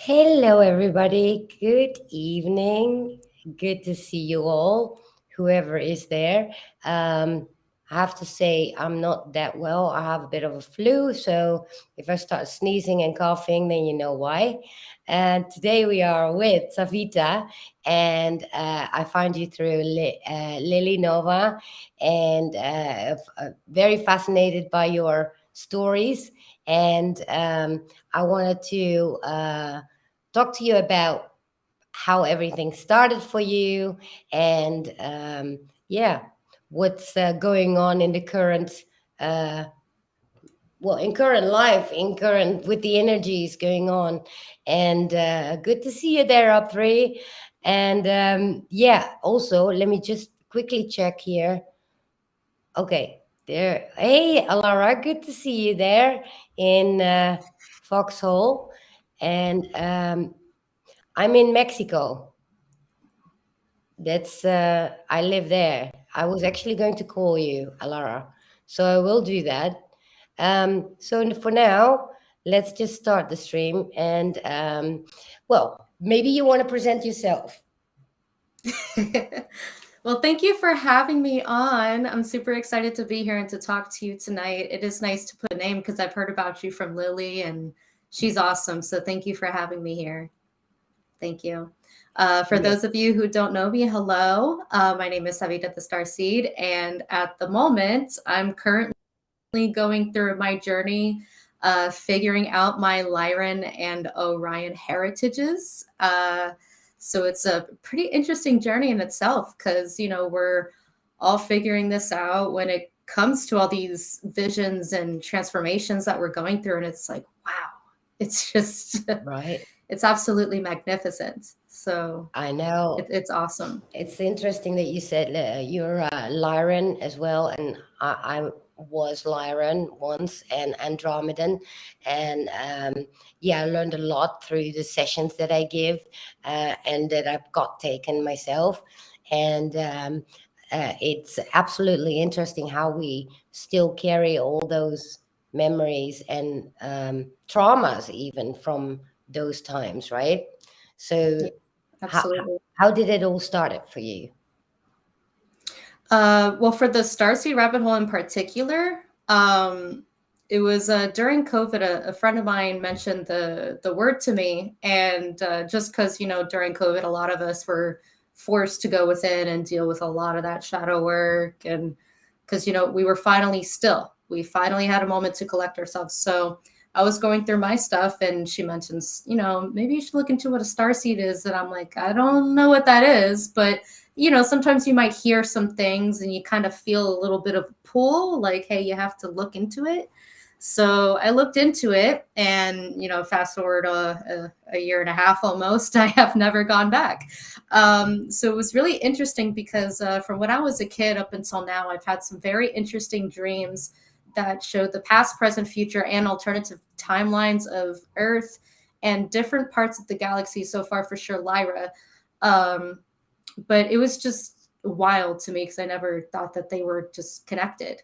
Hello, everybody. Good evening. Good to see you all, whoever is there. I have to say, I'm not that well. I have a bit of a flu. So if I start sneezing and coughing, then you know why. And today we are with Savita, and I found you through Lily Nova, and very fascinated by your stories. And I wanted to talk to you about how everything started for you, and yeah, what's going on in the current uh, in current life, in current with the energies going on. And good to see you there, up three. And yeah, also let me just quickly check here. Okay, there. Hey, Alara, good to see you there in Foxhole. And I'm in Mexico. That's I live there. I was actually going to call you, Alara, so I will do that. So for now, let's just start the stream. And well, maybe you want to present yourself. Well, thank you for having me on. I'm super excited to be here and to talk to you tonight. It is nice to put a name because I've heard about you from Lily and she's awesome. So thank you for having me here. Thank you. For Yeah. those of you who don't know me, hello. My name is Savita the Starseed. And at the moment, I'm currently going through my journey, figuring out my Lyran and Orion heritages. So it's a pretty interesting journey in itself because, we're all figuring this out when it comes to all these visions and transformations that we're going through. And it's like, wow, it's just, Right. it's absolutely magnificent. So I know. it's awesome. It's interesting that you said you're Lyran as well, and I was Lyran once and Andromedan, and yeah, I learned a lot through the sessions that I give and that I've got taken myself, and it's absolutely interesting how we still carry all those memories and traumas even from those times, right? So Yeah, how absolutely. how did it all start for you? Well, for the Starseed rabbit hole in particular, it was during COVID. A friend of mine mentioned the word to me, and just because during COVID, a lot of us were forced to go within and deal with a lot of that shadow work, and because we were finally still. We finally had a moment to collect ourselves. So I was going through my stuff, and she mentions, maybe you should look into what a starseed is, and I'm like, I don't know what that is, but sometimes you might hear some things and you kind of feel a little bit of a pull, like, hey, you have to look into it. So I looked into it, and fast forward a year and a half almost, I have never gone back. So it was really interesting because from when I was a kid up until now, I've had some very interesting dreams that showed the past, present, future, and alternative timelines of Earth and different parts of the galaxy. So far, for sure, Lyra. But it was just wild to me because I never thought that they were just connected.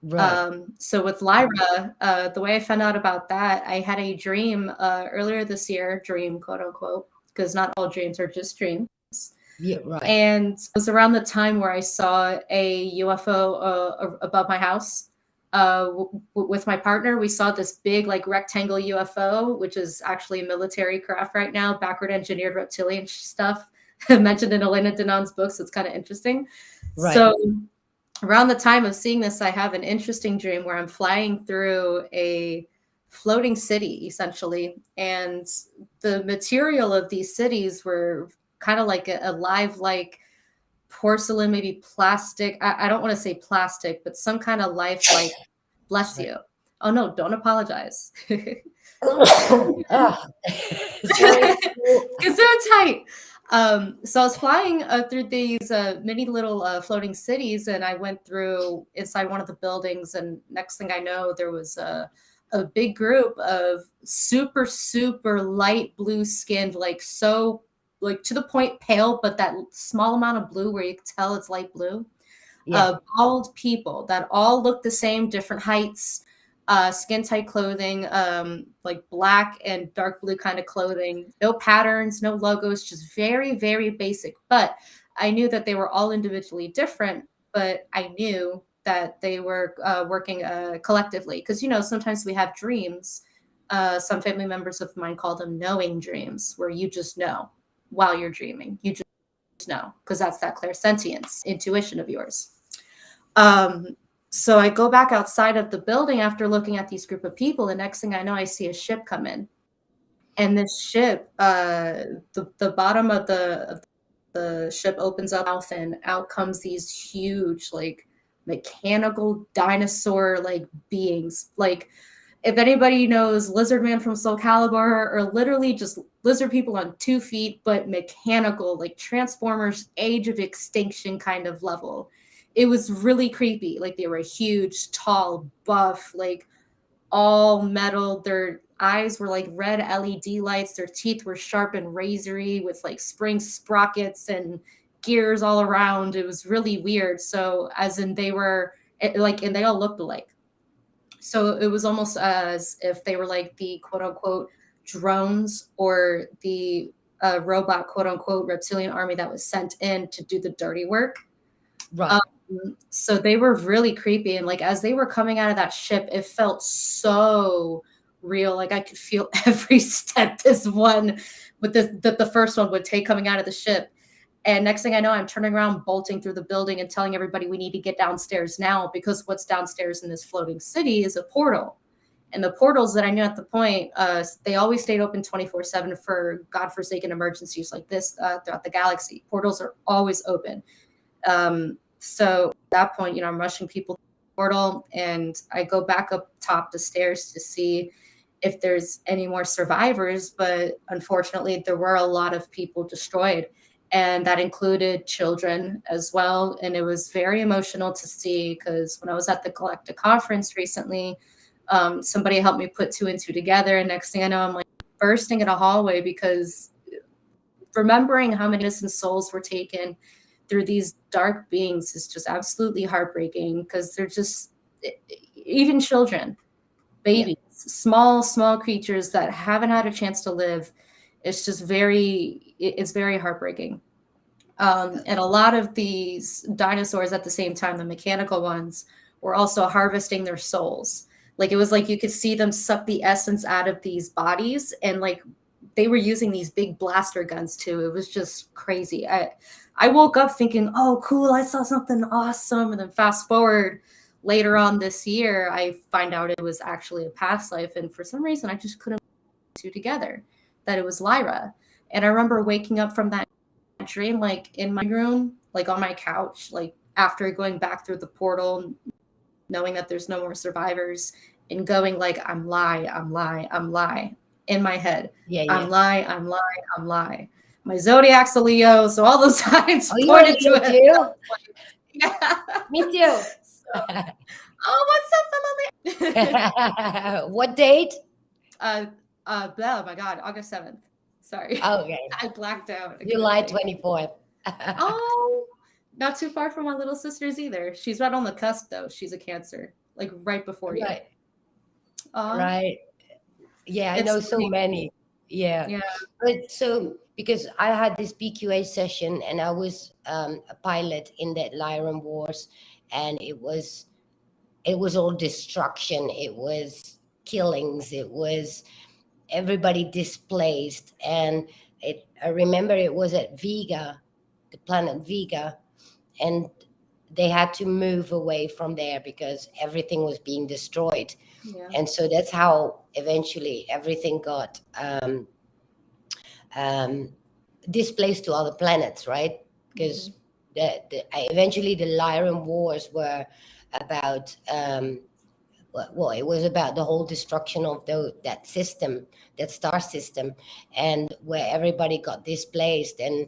Right. So with Lyra, the way I found out about that, I had a dream earlier this year, dream, quote unquote, because not all dreams are just dreams. Yeah, right. And it was around the time where I saw a UFO above my house. With my partner, we saw this big, like, rectangle UFO, which is actually a military craft right now, backward engineered reptilian stuff mentioned in Elena Danon's books. It's kind of interesting. Right. So around the time of seeing this, I have an interesting dream where I'm flying through a floating city, essentially. And the material of these cities were kind of like a live, like porcelain, maybe plastic. I don't want to say plastic, but some kind of life, like, bless you. Oh, no, don't apologize. Oh, sorry. Because they're tight. So I was flying through these many little floating cities, and I went through inside one of the buildings. And next thing I know, there was a big group of super, super light blue skinned, like so, like to the point pale, but that small amount of blue where you can tell it's light blue. Yeah. Bald people that all look the same, different heights, skin tight clothing, like black and dark blue kind of clothing, no patterns, no logos, just very, very basic. But I knew that they were all individually different, but I knew that they were working collectively. Because, you know, sometimes we have dreams. Some family members of mine call them knowing dreams, where you just know while you're dreaming. You just know, because that's that clairsentience, intuition of yours. So I go back outside of the building after looking at these group of people. The next thing I know, I see a ship come in. And this ship, the bottom of the ship opens up, and out comes these huge, like, mechanical dinosaur like beings. Like, if anybody knows Lizard Man from Soul Calibur, or literally just lizard people on 2 feet, but mechanical, like Transformers Age of Extinction kind of level. It was really creepy. Like, they were huge, tall, buff, like all metal. Their eyes were like red LED lights. Their teeth were sharp and razory with like spring sprockets and gears all around. It was really weird. So, as in, they were like, and they all looked alike. So it was almost as if they were like the quote unquote drones, or the robot quote unquote reptilian army that was sent in to do the dirty work. Right. So they were really creepy. And like, as they were coming out of that ship, it felt so real. Like, I could feel every step this one, but the first one would take coming out of the ship. And next thing I know, I'm turning around, bolting through the building and telling everybody we need to get downstairs now, because what's downstairs in this floating city is a portal. And the portals that I knew at the point, they always stayed open 24/7 for godforsaken emergencies like this throughout the galaxy. Portals are always open. So at that point, you know, I'm rushing people to the portal, and I go back up top the stairs to see if there's any more survivors. But unfortunately, there were a lot of people destroyed. And that included children as well. And it was very emotional to see, because when I was at the Galactic conference recently, somebody helped me put 2 and 2 together. And next thing I know, I'm like bursting in a hallway, because remembering how many innocent souls were taken through these dark beings is just absolutely heartbreaking, because they're just, even children, babies, small creatures that haven't had a chance to live. It's just it's very heartbreaking. And a lot of these dinosaurs at the same time, the mechanical ones, were also harvesting their souls. Like, it was like you could see them suck the essence out of these bodies, and like they were using these big blaster guns too. It was just crazy. I woke up thinking, oh, cool, I saw something awesome. And then fast forward later on this year, I find out it was actually a past life. And for some reason, I just couldn't put 2 together, that it was Lyra. And I remember waking up from that dream, like in my room, like on my couch, like after going back through the portal, knowing that there's no more survivors, and going like, I'm lie in my head. I'm lie. My zodiac's a Leo, so all those signs pointed to it. Yeah. Me too. Oh, what's up, Philip? What date? Oh my God, August 7th. Sorry. Okay. I blacked out. July 24th. Oh, not too far from my little sister's either. She's right on the cusp, though. She's a Cancer, like right before you. Right. Right. Yeah, I know so many. Yeah. But so, because I had this PQA session, and I was a pilot in that Lyran Wars, and it was all destruction. It was killings. It was everybody displaced. And I remember it was at Vega, the planet Vega, and they had to move away from there because everything was being destroyed. Yeah. And so that's how eventually everything got um, displaced to other planets, right? Because eventually the Lyran Wars were about well, it was about the whole destruction of that system, that star system, and where everybody got displaced. And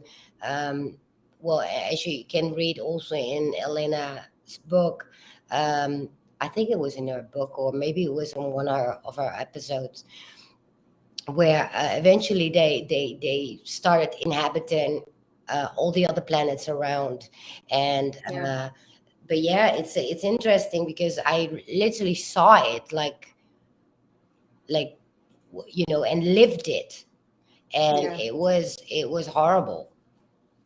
well, as you can read also in Elena's book, I think it was in her book, or maybe it was on one of her episodes, where eventually they started inhabiting all the other planets around. And but yeah, it's interesting because I literally saw it, like and lived it, and Yeah. it was horrible.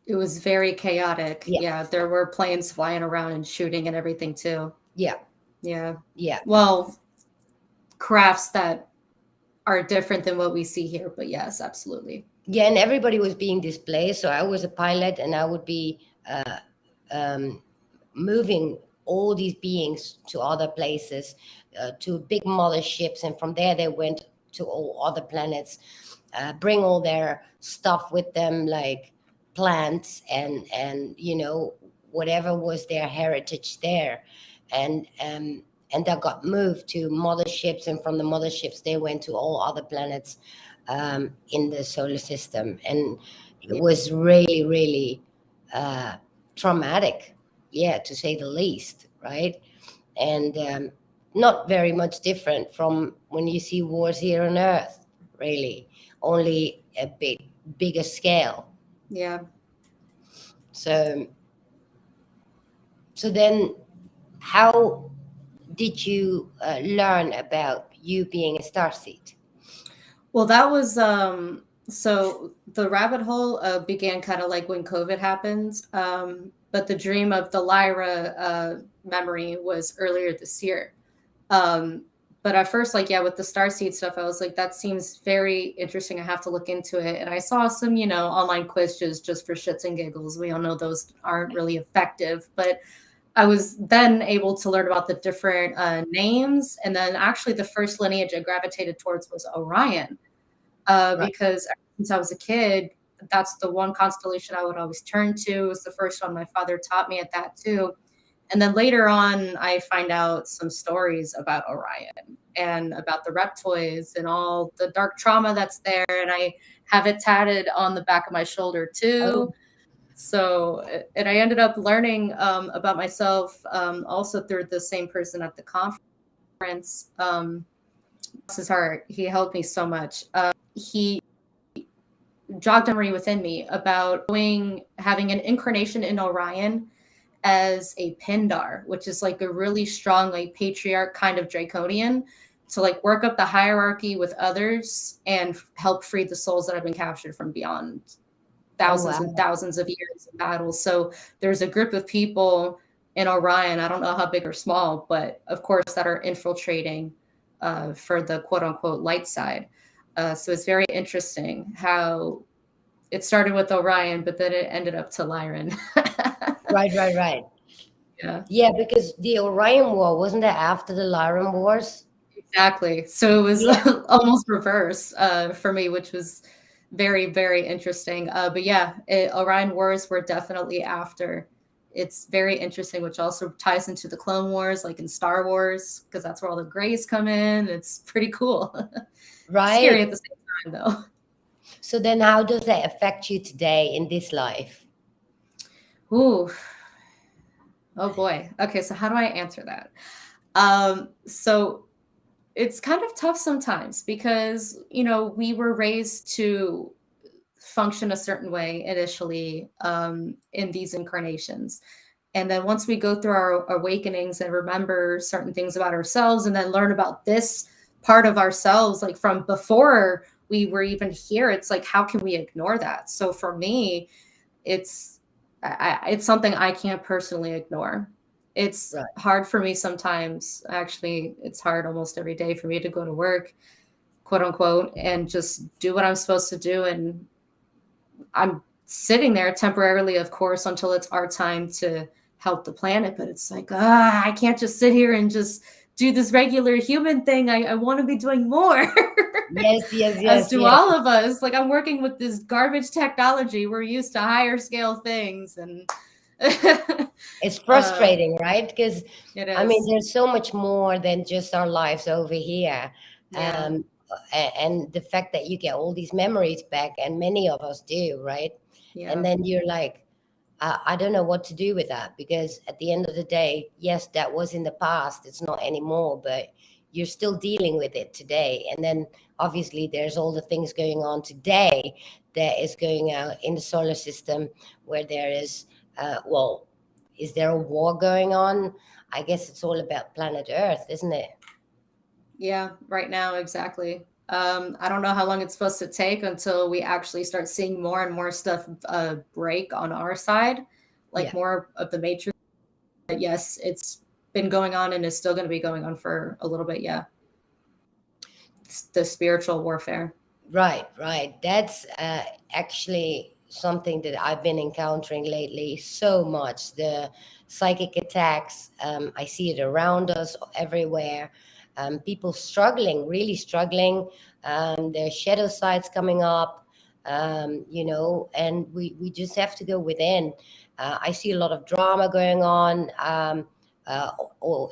It was very chaotic. Yeah, Yeah, there were planes flying around and shooting and everything too. yeah, Yeah. yeah, Well, crafts that are different than what we see here, but yes, absolutely. yeah. And everybody was being displaced, so I was a pilot, and I would be um, moving all these beings to other places, to big motherships, and from there they went to all other planets, bring all their stuff with them, like plants and whatever was their heritage there, and that got moved to motherships, and from the motherships they went to all other planets in the solar system, and it Yeah. was really, really traumatic, yeah, to say the least, right? And not very much different from when you see wars here on Earth, really, only a bigger scale. Yeah. So, so then, how did you learn about you being a starseed? Well, that was so the rabbit hole began kind of like when COVID happened. But the dream of the Lyra memory was earlier this year. Um, but at first, like, yeah, with the Starseed stuff, I was like, that seems very interesting. I have to look into it. And I saw some, online quizzes just for shits and giggles. We all know those aren't really effective, but I was then able to learn about the different names. And then actually the first lineage I gravitated towards was Orion, Right. because ever since I was a kid, that's the one constellation I would always turn to. It was the first one my father taught me at that too. And then later on, I find out some stories about Orion and about the reptoids and all the dark trauma that's there. And I have it tatted on the back of my shoulder too. Oh, So, and I ended up learning about myself also through the same person at the conference. Bless his heart, he helped me so much. He jogged a memory within me about having an incarnation in Orion as a Pindar, which is like a really strong, like patriarch kind of draconian, to like work up the hierarchy with others and help free the souls that have been captured from beyond oh thousands and wow. thousands of years of battles. So there's a group of people in Orion, I don't know how big or small, but of course that are infiltrating for the quote unquote light side. So it's very interesting how it started with Orion, but then it ended up to Lyran. Right, right, right. Yeah, Yeah, because the Orion War wasn't that after the Lyran Wars? exactly. So it was Yeah. almost reverse for me, which was very, very interesting. But yeah, Orion Wars were definitely after. It's very interesting, which also ties into the Clone Wars, like in Star Wars, because that's where all the Greys come in. It's pretty cool. Right. Scary at the same time, though. So then how does that affect you today in this life? Ooh, oh boy. Okay, so how do I answer that? So it's kind of tough sometimes because, we were raised to function a certain way initially in these incarnations. And then once we go through our awakenings and remember certain things about ourselves and then learn about this part of ourselves, like from before we were even here, it's like, how can we ignore that? So for me, it's it's something I can't personally ignore. It's Right. hard for me sometimes. Actually, it's hard almost every day for me to go to work, quote unquote, and just do what I'm supposed to do. And I'm sitting there temporarily, of course, until it's our time to help the planet, but it's like, I can't just sit here and just do this regular human thing. I want to be doing more. Yes, yes, As yes, do yes. all of us. Like, I'm working with this garbage technology. We're used to higher scale things, and It's frustrating, right? Because it I mean, is. there's so much more than just our lives over here. Yeah. And the fact that you get all these memories back, and many of us do, right? And Yeah. then you're like, I don't know what to do with that, because at the end of the day, yes, that was in the past, it's not anymore, but you're still dealing with it today. And then obviously there's all the things going on today that is going out in the solar system, where there is, well, is there a war going on? I guess it's all about planet Earth, isn't it? Yeah, right now, exactly. I don't know how long it's supposed to take until we actually start seeing more and more stuff break on our side, like Yeah. more of the matrix. But yes, it's been going on and is still going to be going on for a little bit. Yeah, the spiritual warfare. Right, right. That's actually something that I've been encountering lately so much. The psychic attacks, I see it around us everywhere. People struggling, really struggling. Their shadow sides coming up, and we just have to go within. I see a lot of drama going on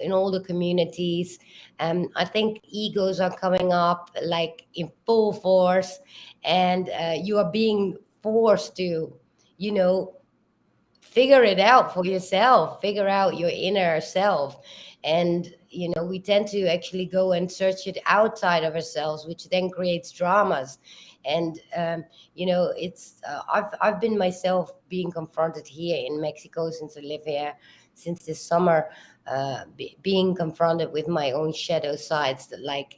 in all the communities. I think egos are coming up like in full force, and you are being forced to, you know, figure it out for yourself, figure out your inner self. And, we tend to actually go and search it outside of ourselves, which then creates dramas. And, I've been myself being confronted here in Mexico since I live here, since this summer, being confronted with my own shadow sides, that, like,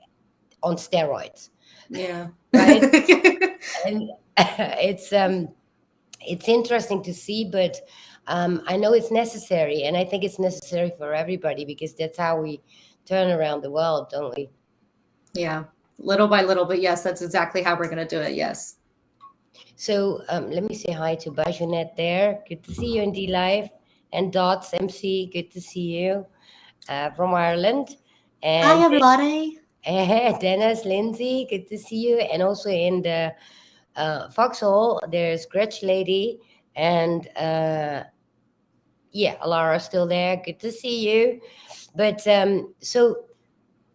on steroids, Yeah. right? And it's interesting to see, but I know it's necessary, and I think it's necessary for everybody, because that's how we turn around the world, don't we? Yeah, little by little, but yes, that's exactly how we're going to do it. Yes. So let me say hi to Bajonet there. Good to see you in D Live. And Dots MC, good to see you from Ireland. Hi, And everybody. Dennis, Lindsay, good to see you. And also in the Foxhole, there's Gretch Lady and yeah, Alara still there. Good to see you. But so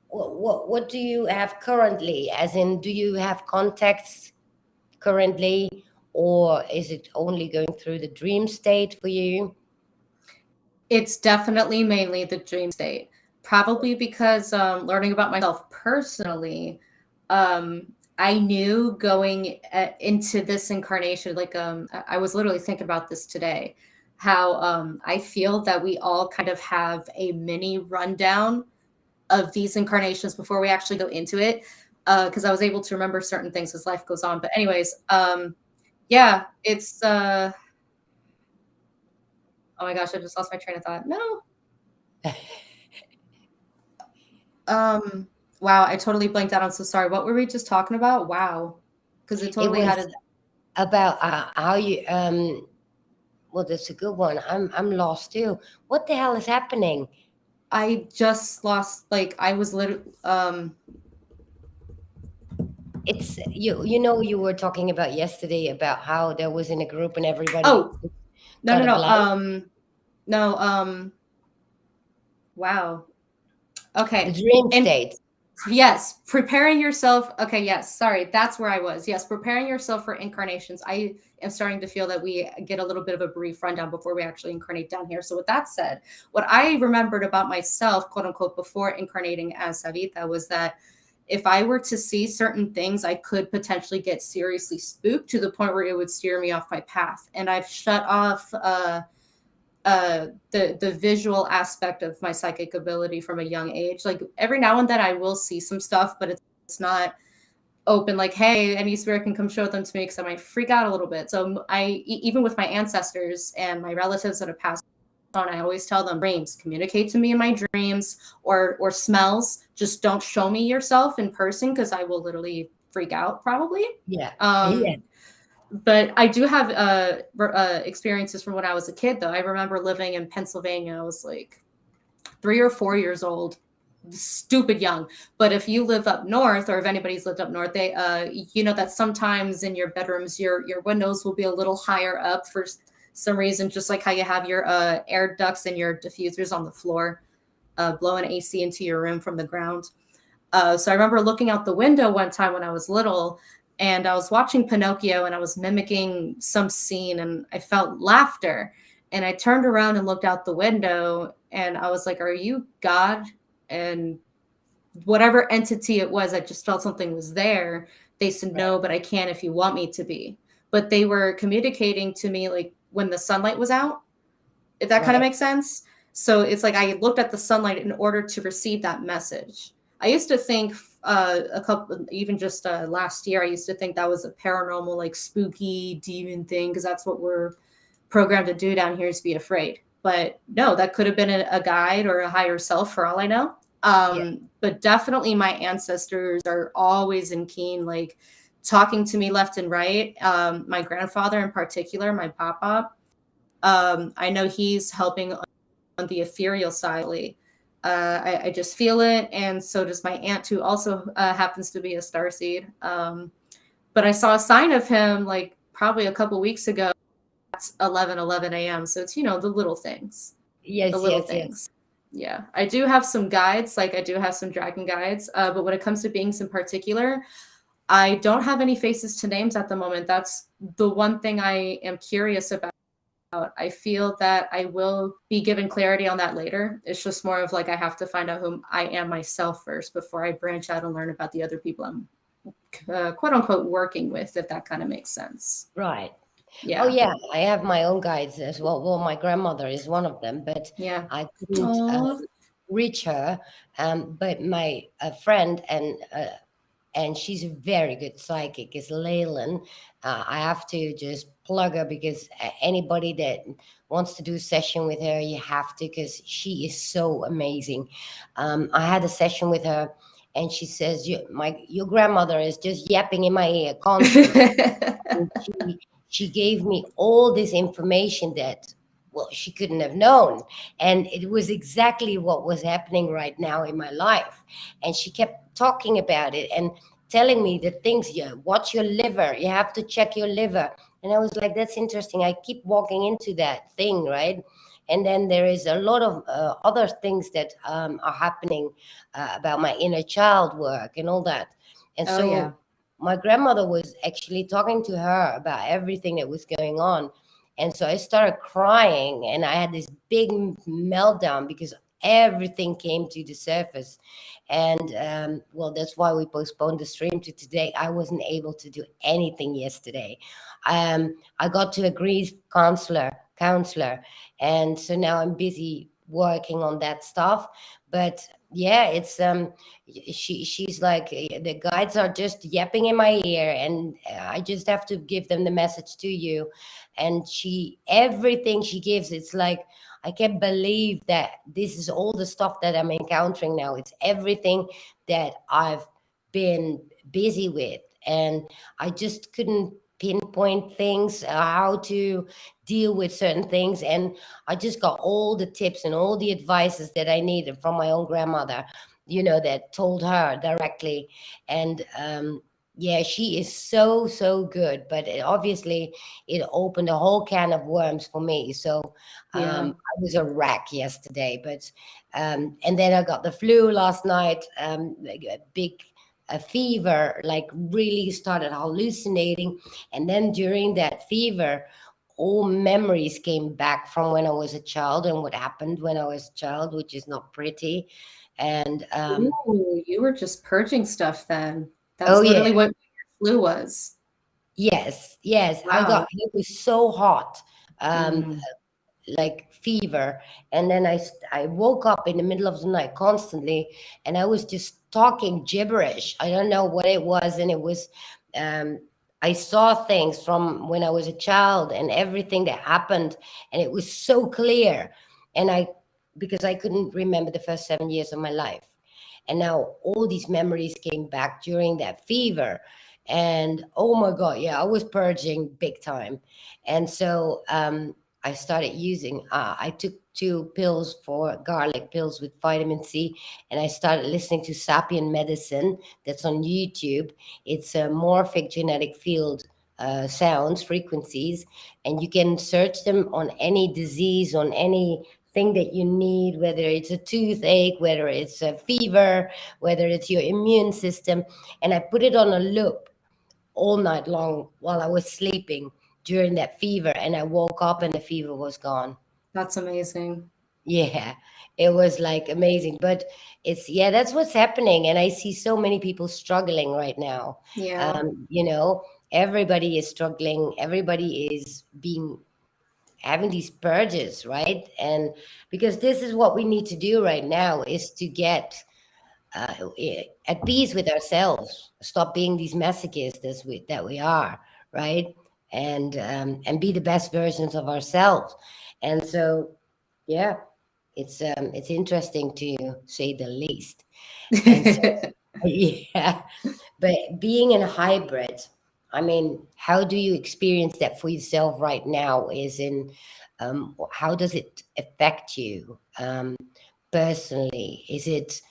what do you have currently? As in, do you have contacts currently, or is it only going through the dream state for you? It's definitely mainly the dream state. Probably because learning about myself personally, I knew going into this incarnation, like I was literally thinking about this today, how I feel that we all kind of have a mini rundown of these incarnations before we actually go into it. Because I was able to remember certain things as life goes on. But anyways, yeah, it's oh my gosh, I just lost my train of thought. No. Wow, I totally blanked out. I'm so sorry. What were we just talking about? Wow. Because it It totally had was a about how you. Well, that's a good one. I'm lost too. What the hell is happening? I just lost, like, I was literally It's you were talking about yesterday about how there was in a group and everybody oh, no, got no, a no. blank. No, wow. The Okay. dream And state. yes, preparing yourself. Okay, yes. Sorry, that's where I was. Yes, preparing yourself for incarnations. I am starting to feel that we get a little bit of a brief rundown before we actually incarnate down here. So, with that said, what I remembered about myself, quote unquote, before incarnating as Savita was that if I were to see certain things, I could potentially get seriously spooked to the point where it would steer me off my path. And I've shut off the visual aspect of my psychic ability from a young age. Like every now and then I will see some stuff, but it's not open like, hey, any spirit can come show them to me, because I might freak out a little bit. So even with my ancestors and my relatives that have passed on, I always tell them, dreams, communicate to me in my dreams, or smells. Just don't show me yourself in person, because I will literally freak out probably. Yeah. Yeah. um But I do have experiences from when I was a kid, though. I remember living in Pennsylvania. I was like 3 or 4 years old, stupid young. But if you live up north, or if anybody's lived up north, they you know that sometimes in your bedrooms your windows will be a little higher up for some reason, just like how you have your air ducts and your diffusers on the floor, blowing AC into your room from the ground. So I remember looking out the window one time when I was little, and I was watching Pinocchio, and I was mimicking some scene, and I felt laughter. And I turned around and looked out the window, and I was like, "Are you God?" And whatever entity it was, I just felt something was there. They said, Right. "No, but I can if you want me to be." But they were communicating to me like when the sunlight was out, if that kind of Right. makes sense. So it's like I looked at the sunlight in order to receive that message. I used to think a couple, even just last year, I used to think that was a paranormal, like spooky demon thing, because that's what we're programmed to do down here, is be afraid. But no, that could have been a guide or a higher self for all I know. Yeah. But definitely my ancestors are always in keen, like talking to me left and right. My grandfather in particular, my papa, I know he's helping on the ethereal side. I just feel it, and so does my aunt, who also happens to be a starseed. But I saw a sign of him like probably a couple weeks ago at 11:11 a.m. So it's, the little things, the Yes, little yes, yes. things. Yeah, I do have some guides, like I do have some dragon guides, but when it comes to beings in particular, I don't have any faces to names at the moment. That's the one thing I am curious about. I feel that I will be given clarity on that later. It's just more of like I have to find out who I am myself first before I branch out and learn about the other people I'm quote unquote working with, if that kind of makes sense. Right. Oh Yeah. yeah, I have my own guides as well. Well, my grandmother is one of them, but Yeah. I couldn't Oh, reach her. But my friend and she's a very good psychic is Leyland. I have to just plug her because anybody that wants to do a session with her, you have to, because she is so amazing. I had a session with her, and she says, your grandmother is just yapping in my ear constantly." And she gave me all this information that, well, she couldn't have known, and it was exactly what was happening right now in my life. And she kept talking about it and telling me the things. You watch your liver, you have to check your liver. And I was like, that's interesting. I keep walking into that thing, right? And then there is a lot of other things that are happening about my inner child work and all that. And oh yeah. so my grandmother was actually talking to her about everything that was going on. And so I started crying, and I had this big meltdown because everything came to the surface. And well, that's why we postponed the stream to today. I wasn't able to do anything yesterday. I got to a grief counselor, and so now I'm busy working on that stuff. But yeah, it's she's like, the guides are just yapping in my ear, and I just have to give them the message to you. And she, everything she gives, it's like, I can't believe that this is all the stuff that I'm encountering now. It's everything that I've been busy with, and I just couldn't pinpoint things, how to deal with certain things. And I just got all the tips and all the advices that I needed from my own grandmother, that told her directly. And yeah, she is so, so good. But obviously, it opened a whole can of worms for me. So Yeah. I was a wreck yesterday. But and then I got the flu last night, like a big a fever, like really started hallucinating. And then during that fever, all memories came back from when I was a child and what happened when I was a child, which is not pretty. And Ooh, you were just purging stuff then. oh That's yeah, literally what your flu was. yes, yes, Wow. it was so hot. Um, Mm. like fever. And then I woke up in the middle of the night constantly, and I was just talking gibberish. I don't know what it was. And it was um I saw things from when I was a child and everything that happened, and it was so clear. And I because I couldn't remember the first 7 years of my life, and now all these memories came back during that fever. And oh my god, yeah, I was purging big time. And so I started using I took 2 pills for garlic pills with vitamin C, and I started listening to Sapien Medicine. That's on YouTube. It's a morphic genetic field, sounds, frequencies, and you can search them on any disease, on anything that you need, whether it's a toothache, whether it's a fever, whether it's your immune system. And I put it on a loop all night long while I was sleeping during that fever, and I woke up and the fever was gone. That's amazing. Yeah, it was like amazing. But it's, yeah, that's what's happening. And I see so many people struggling right now. Yeah. You know, everybody is struggling, everybody is being having these purges, right? And because this is what we need to do right now, is to get at peace with ourselves, stop being these masochists that we are, right? And be the best versions of ourselves. And so, yeah, it's interesting to say the least. And so, yeah, but being in a hybrid, I mean, how do you experience that for yourself right now? Is in how does it affect you personally? Is it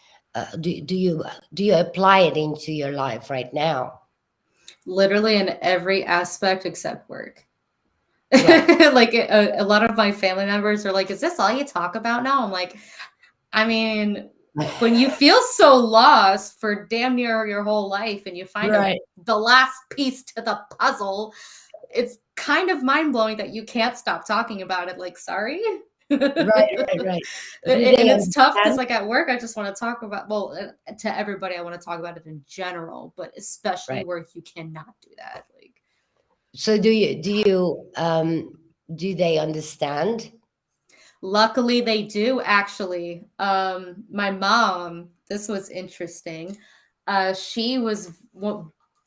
do you apply it into your life right now? Literally in every aspect except work. Right. Like a lot of my family members are like, "Is this all you talk about now?" I'm like, I mean, when you feel so lost for damn near your whole life and you find Right. the last piece to the puzzle, it's kind of mind blowing that you can't stop talking about it. Like, sorry. Right. Right. Right. Do And they it's tough because, understand? like, at work, I just want to talk about, well, to everybody, I want to talk about it in general, but especially Right. work, you cannot do that. Like, So do they understand? luckily, they do actually. My mom, this was interesting. She was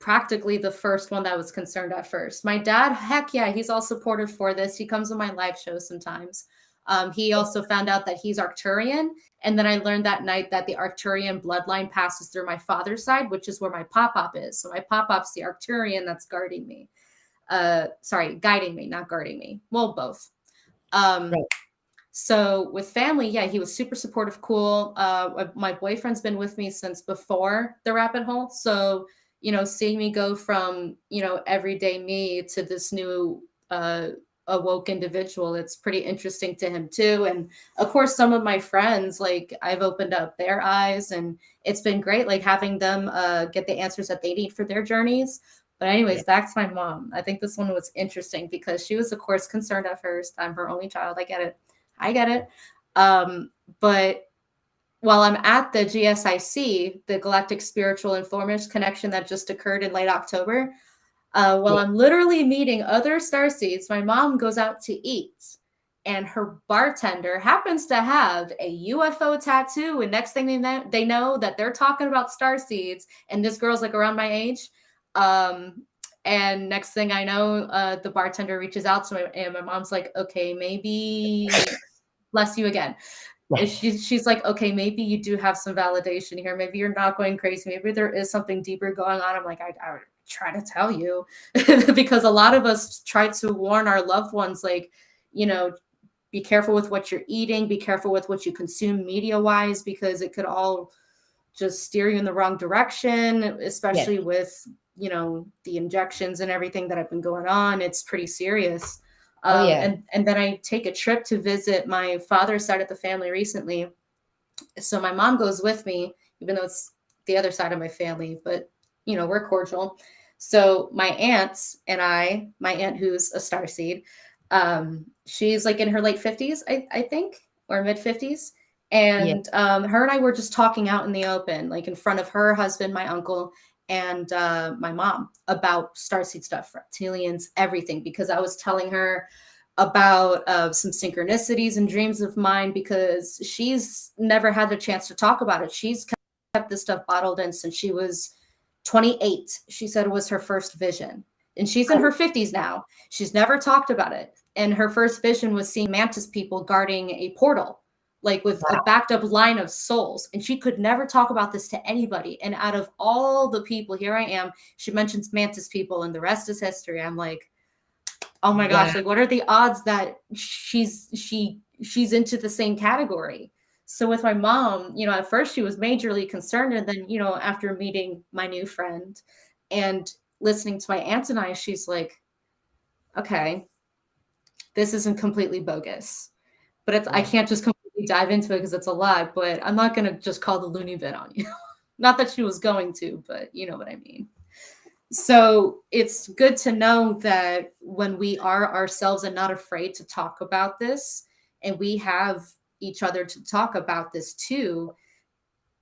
practically the first one that was concerned at first. My dad, heck yeah, he's all supportive for this. He comes to my live shows sometimes. He also found out that he's Arcturian. And then I learned that night that the Arcturian bloodline passes through my father's side, which is where my pop-pop is. So my pop-pop's the Arcturian that's guarding me. Sorry, guiding me, not guarding me. Well, both. Um, Right. so with family, yeah, he was super supportive, cool. My boyfriend's been with me since before the rabbit hole. So, seeing me go from, everyday me to this new awoke individual, it's pretty interesting to him too. And of course, some of my friends, like I've opened up their eyes and it's been great, like having them get the answers that they need for their journeys. But Yeah. anyways, back to my mom. I think this one was interesting because she was, of course, concerned at first. I'm her only child. I get it. I get it. But while I'm at the GSIC, the Galactic Spiritual Informers connection that just occurred in late October, while Yeah. I'm literally meeting other starseeds, my mom goes out to eat. And her bartender happens to have a UFO tattoo. And next thing they know that they're talking about starseeds. And this girl's like around my age. And next thing I know, the bartender reaches out to me, and my mom's like, okay, maybe, bless you again. She's like, okay, maybe you do have some validation here. Maybe you're not going crazy. Maybe there is something deeper going on. I'm like, I would try to tell you because a lot of us try to warn our loved ones, like, be careful with what you're eating, be careful with what you consume media wise, because it could all just steer you in the wrong direction, Yes. especially with, the injections and everything that have been going on. It's pretty serious. Oh yeah. And then I take a trip to visit my father's side of the family recently. So my mom goes with me, even though it's the other side of my family, but we're cordial. So my aunts and my aunt who's a starseed, she's like in her late 50s, I think, or mid 50s. Yeah. And her and I were just talking out in the open, like in front of her husband, my uncle, and my mom about starseed stuff, reptilians, everything, because I was telling her about some synchronicities and dreams of mine because she's never had the chance to talk about it. She's kept this stuff bottled in since she was 28. She said it was her first vision. And she's in her 50s now. She's never talked about it. And her first vision was seeing mantis people guarding a portal like with a Wow. backed up line of souls. And she could never talk about this to anybody. And out of all the people, here I am, she mentions mantis people and the rest is history. I'm like, oh my Wow. gosh, like what are the odds that she's into the same category? So with my mom, you know, at first she was majorly concerned. And then, you know, after meeting my new friend and listening to my aunt and I, she's like, okay, this isn't completely bogus. But it's I Yeah. can't just completely dive into it because it's a lot, but I'm not gonna just call the loony bin on you. Not that she was going to, but you know what I mean. So it's good to know that when we are ourselves and not afraid to talk about this, and we have each other to talk about this too,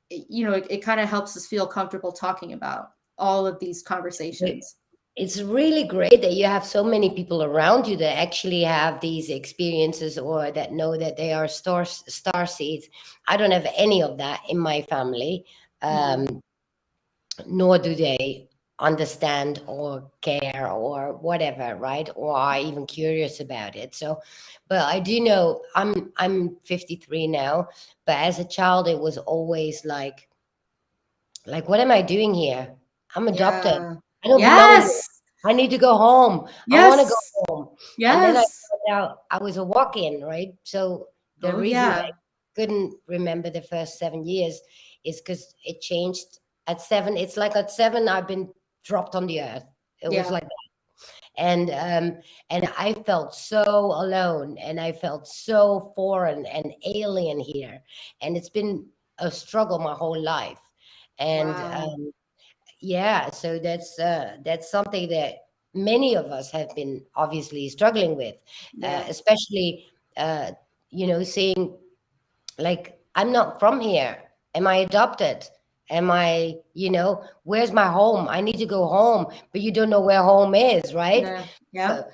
you know, it kind of helps us feel comfortable talking about all of these conversations. It's really great that you have so many people around you that actually have these experiences or that know that they are star seeds. I don't have any of that in my family, Mhm. nor do they understand or care or whatever, right? Or are even curious about it. So, but I do know I'm 53 now, but as a child, it was always like, what am I doing here? I'm adopted. Yeah. I don't belong here. Yes. I need to go home. I want to go Yes. home. And then I Yes. found out I was a walk-in, right? So the Oh reason I yeah. couldn't remember the first 7 years is because it changed at 7. It's like at 7, I've been dropped on the earth. It was Yeah. like and I felt so alone and I felt so foreign and alien here. And it's been a struggle my whole life. And Wow. yeah, so that's something that many of us have been obviously struggling with, Yeah. especially uh, seeing like I'm not from here. Am I adopted? Am I, where's my home? I need to go home, but you don't know where home is, right? Yeah. Yeah. So,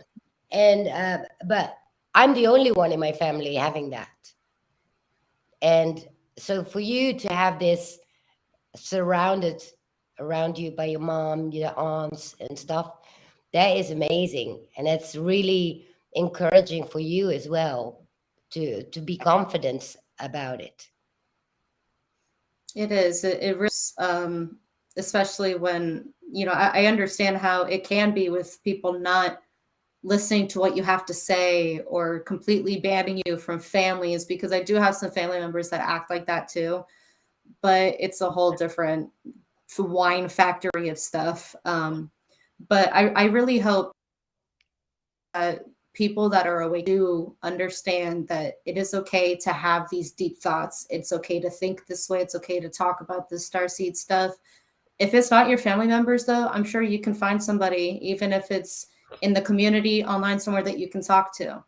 and but I'm the only one in my family having that. And so for you to have this surrounded around you by your mom, your aunts and stuff, that is amazing. And it's really encouraging for you as well to be confident about it. It is. It really is, especially when, you know, I understand how it can be with people not listening to what you have to say or completely banning you from families, because I do have some family members that act like that too. But it's a whole different wine factory of stuff. But I really hope that people that are awake do understand that it is okay to have these deep thoughts. It's okay to think this way. It's okay to talk about this starseed stuff. If it's not your family members, though, I'm sure you can find somebody, even if it's in the community online somewhere that you can talk to.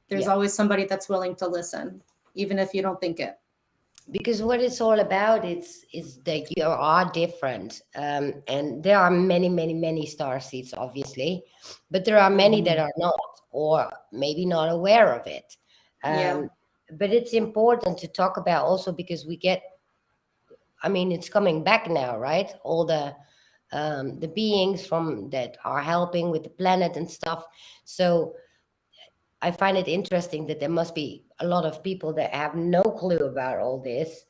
There's Yeah. always somebody that's willing to listen, even if you don't think it. Because what it's all about is that you are different, and there are many many many star seeds obviously, but there are many that Mhm. are not or maybe not aware of it. Yeah. um, but it's important to talk about also because we get, I mean, it's coming back now, right? All the beings from that are helping with the planet and stuff. So I find it interesting that there must be a lot of people that have no clue about all this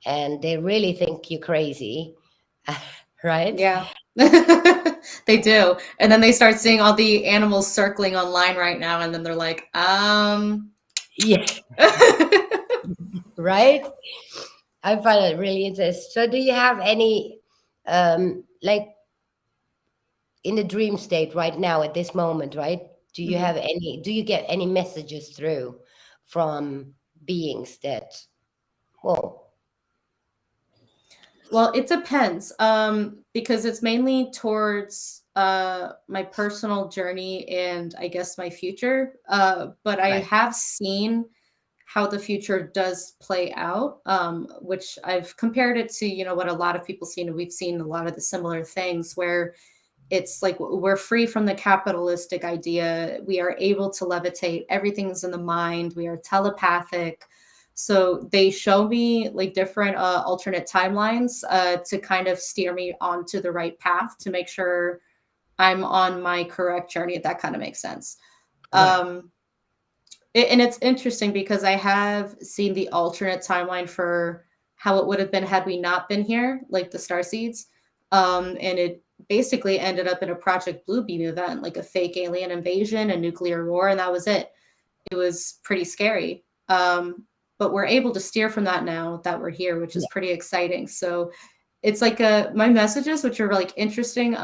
and they really think you're crazy, right? Yeah. They do. And then they start seeing all the animals circling online right now, and then they're like, Yeah, right. I find it really interesting. So, do you have any, like in the dream state right now at this moment, right? Do you Mhm. have any? Do you get any messages through from beings that, well, Well, it depends, because it's mainly towards my personal journey and I guess my future. But I right, have seen how the future does play out, which I've compared it to, you know, what a lot of people see, and we've seen a lot of the similar things where it's like we're free from the capitalistic idea. We are able to levitate. Everything's in the mind. We are telepathic. So they show me like different alternate timelines to kind of steer me onto the right path to make sure I'm on my correct journey, if that kind of makes sense. right, Um, And it's interesting because I have seen the alternate timeline for how it would have been had we not been here, like the Starseeds. And it basically ended up in a Project Bluebeam event, like a fake alien invasion, a nuclear war, and that was it. It was pretty scary. But we're able to steer from that now that we're here, which is Yeah, pretty exciting. So it's like my messages, which are like interesting.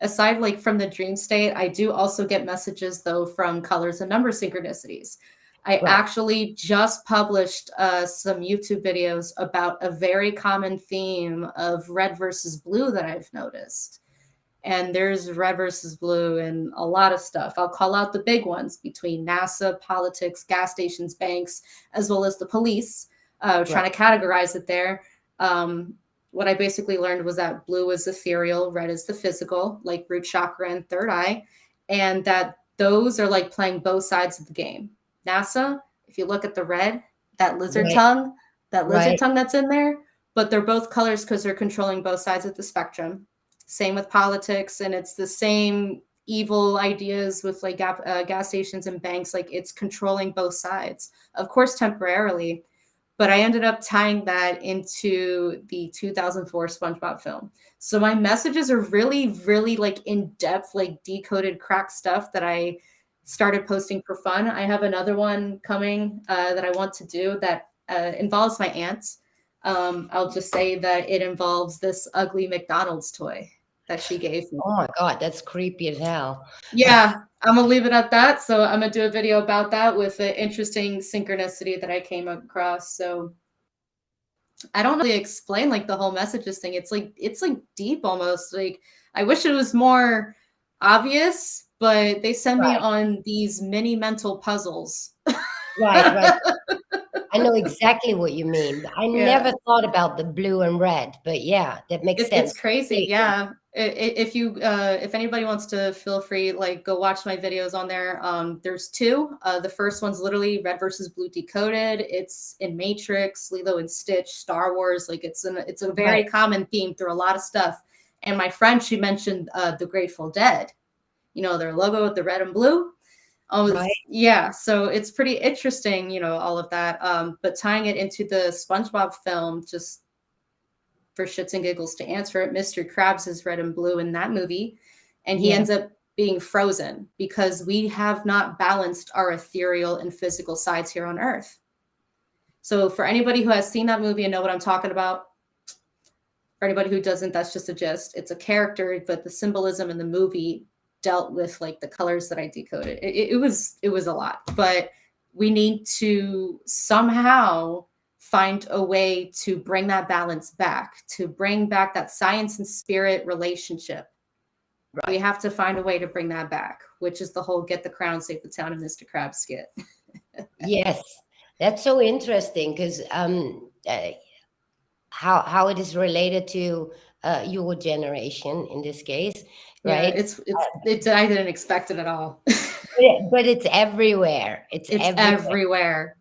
Aside like from the dream state, I do also get messages though from colors and number synchronicities. I right, actually just published some YouTube videos about a very common theme of red versus blue that I've noticed. And there's red versus blue and a lot of stuff. I'll call out the big ones between NASA, politics, gas stations, banks, as well as the police, right, trying to categorize it there. Um, what I basically learned was that blue is ethereal, red is the physical, like root chakra and third eye, and that those are like playing both sides of the game. NASA, if you look at the red, that lizard right, tongue, that lizard right. tongue that's in there, but they're both colors because they're controlling both sides of the spectrum. Same with politics, and it's the same evil ideas with like gas stations and banks. Like it's controlling both sides, of course, temporarily. But I ended up tying that into the 2004 SpongeBob film. So my messages are really, really like in depth, like decoded crack stuff that I started posting for fun. I have another one coming that I want to do that involves my aunts. I'll just say that it involves this ugly McDonald's toy that she gave me. Oh my God, that's creepy as hell. Yeah, I'm gonna leave it at that. So I'm gonna do a video about that with an interesting synchronicity that I came across. So I don't really explain like the whole messages thing. It's like deep almost. Like I wish it was more obvious, but they send me Right, on these mini mental puzzles. right, right. I know exactly what you mean. I Yeah. never thought about the blue and red, but yeah, that makes It's sense crazy, completely. yeah. If you if anybody wants to, feel free, like go watch my videos on there. There's two. The first one's literally red versus blue decoded. It's in Matrix, Lilo and Stitch, Star Wars. Like it's a Right, very common theme through a lot of stuff. And my friend, she mentioned the Grateful Dead. You know their logo with the red and blue. right, Yeah, so it's pretty interesting, all of that. But tying it into the SpongeBob film, just for shits and giggles to answer it, Mr. Krabs is red and blue in that movie, and he yeah, ends up being frozen because we have not balanced our ethereal and physical sides here on Earth. So, for anybody who has seen that movie and know what I'm talking about, for anybody who doesn't, that's just a gist. It's a character, but the symbolism in the movie dealt with like the colors that I decoded. It was a lot, but we need to somehow find a way to bring that balance back, to bring back that science and spirit relationship. We right. have to find a way to bring that back, which is the whole "Get the Crown, Save the Town" and Mr. Krabs skit. Yes, that's so interesting because how it is related to your generation in this case, Yeah, right? it's I didn't expect it at all. But it's everywhere. It's It's everywhere. everywhere.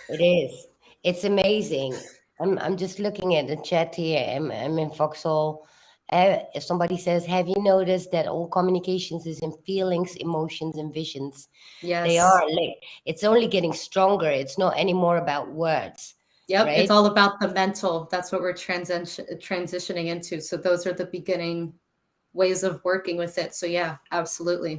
It is. It's amazing. I'm just looking at the chat here. I'm in Foxhole. If somebody says, "Have you noticed that all communications is in feelings, emotions, and visions?" They are. Yes. Like, it's only getting stronger. It's not anymore about words, Yep, it's right? all about the mental. That's what we're transitioning into. So those are the beginning ways of working with it. So yeah, absolutely.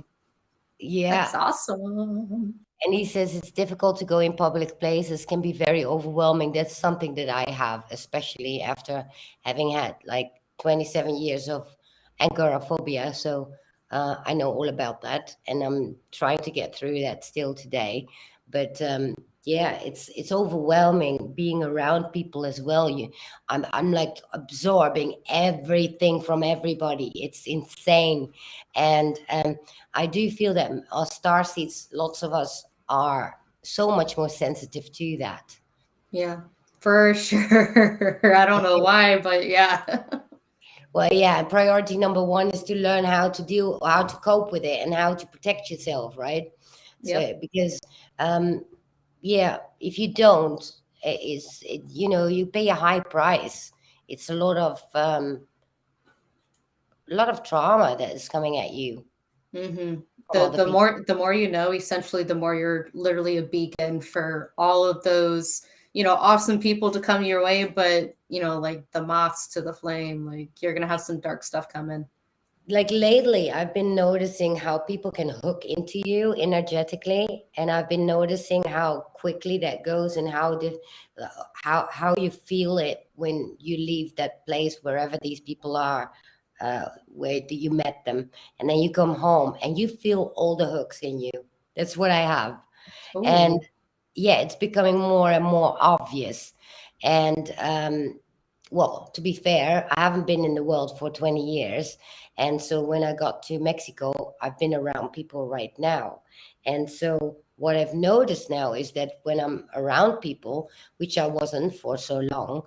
That's Yeah. awesome. And he says it's difficult to go in public places, can be very overwhelming. That's something that I have, especially after having had like 27 years of agoraphobia. So I know all about that, and I'm trying to get through that still today. But yeah, it's overwhelming being around people as well. I'm like absorbing everything from everybody. It's insane, and I do feel that our star seeds, lots of us are so much more sensitive to that. Yeah, for sure. I don't know why, but yeah. Well, yeah, priority number one is to learn how to cope with it and how to protect yourself, right? Yep. So, because, um, yeah, if you don't, you pay a high price. It's a lot of trauma that is coming at you. Hmm. from other people. The more you know, essentially, the more you're literally a beacon for all of those, you know, awesome people to come your way. But you know, like the moths to the flame, like you're gonna have some dark stuff coming. Like lately, I've been noticing how people can hook into you energetically, and I've been noticing how quickly that goes, and how you feel it when you leave that place, wherever these people are, where you met them, and then you come home and you feel all the hooks in you. That's what I have. And Oh, yeah, it's becoming more and more obvious. And well, to be fair, I haven't been in the world for 20 years. And so when I got to Mexico, I've been around people right now. And so what I've noticed now is that when I'm around people, which I wasn't for so long,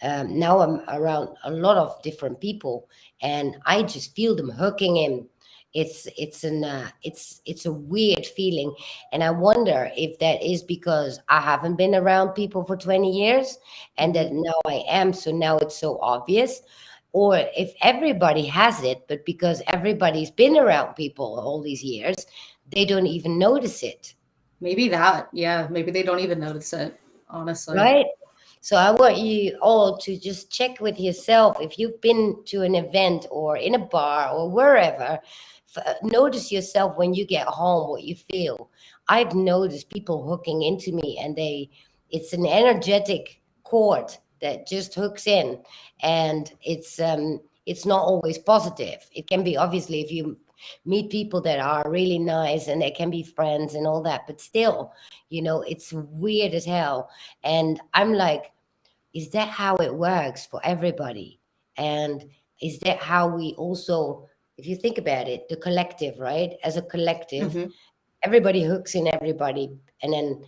now I'm around a lot of different people, and I just feel them hooking in. It's a weird feeling, and I wonder if that is because I haven't been around people for 20 years and hmm. that now I am, so now it's so obvious, or if everybody has it, but because everybody's been around people all these years, they don't even notice it. Maybe that. Yeah, maybe they don't even notice it. Honestly. Right? So I want you all to just check with yourself if you've been to an event or in a bar or wherever. Notice yourself when you get home what you feel. I've noticed people hooking into me, and it's an energetic cord that just hooks in, and it's not always positive. It can be, obviously, if you meet people that are really nice and they can be friends and all that, but still, it's weird as hell. And I'm like, is that how it works for everybody? And is that how we also, if you think about it, the collective, right? As a collective, Hmm. everybody hooks in everybody. And then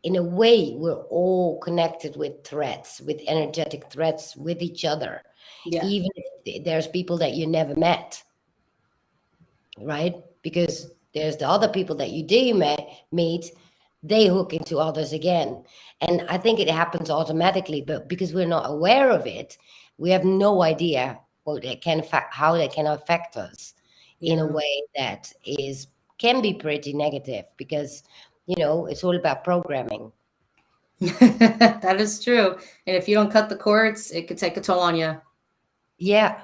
in a way, we're all connected with threads, with energetic threads with each other, Yeah. even if there's people that you never met, right? Because there's the other people that you do meet, they hook into others again. And I think it happens automatically, but because we're not aware of it, we have no idea how they can affect us in a Yeah. way that can be pretty negative, because it's all about programming. That is true. And if you don't cut the cords, it could take a toll on you. Yeah.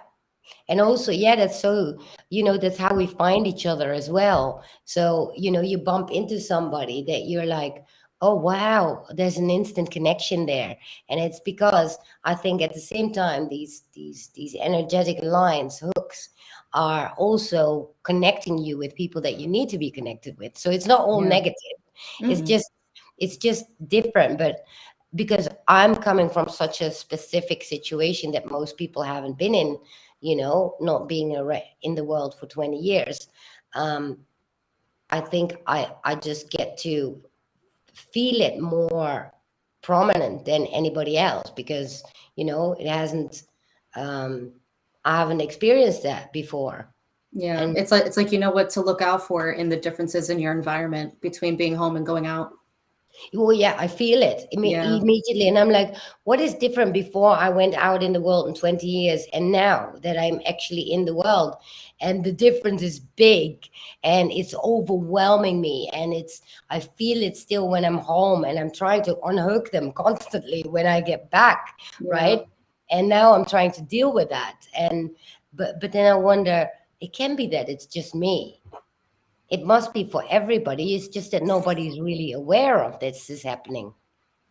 And also, yeah, that's so, that's how we find each other as well. So, you bump into somebody that you're like, oh, wow, there's an instant connection there. And it's because I think at the same time, these energetic lines, hooks, are also connecting you with people that you need to be connected with. So it's not all Yeah. negative. It's Mm-mm. just, it's just different. But because I'm coming from such a specific situation that most people haven't been in, not being in the world for 20 years. Um, I think I just get to feel it more prominent than anybody else, because, it hasn't, um, I haven't experienced that before. Yeah. And It's like you know what to look out for in the differences in your environment between being home and going out. well, yeah, I feel it Yeah. immediately. And I'm like, what is different before I went out in the world in 20 years and now that I'm actually in the world? And the difference is big, and it's overwhelming me. And I feel it still when I'm home, and I'm trying to unhook them constantly when I get back, Yeah. right? And now I'm trying to deal with that. But then I wonder, it can be that it's just me. It must be for everybody. It's just that nobody's really aware of this is happening.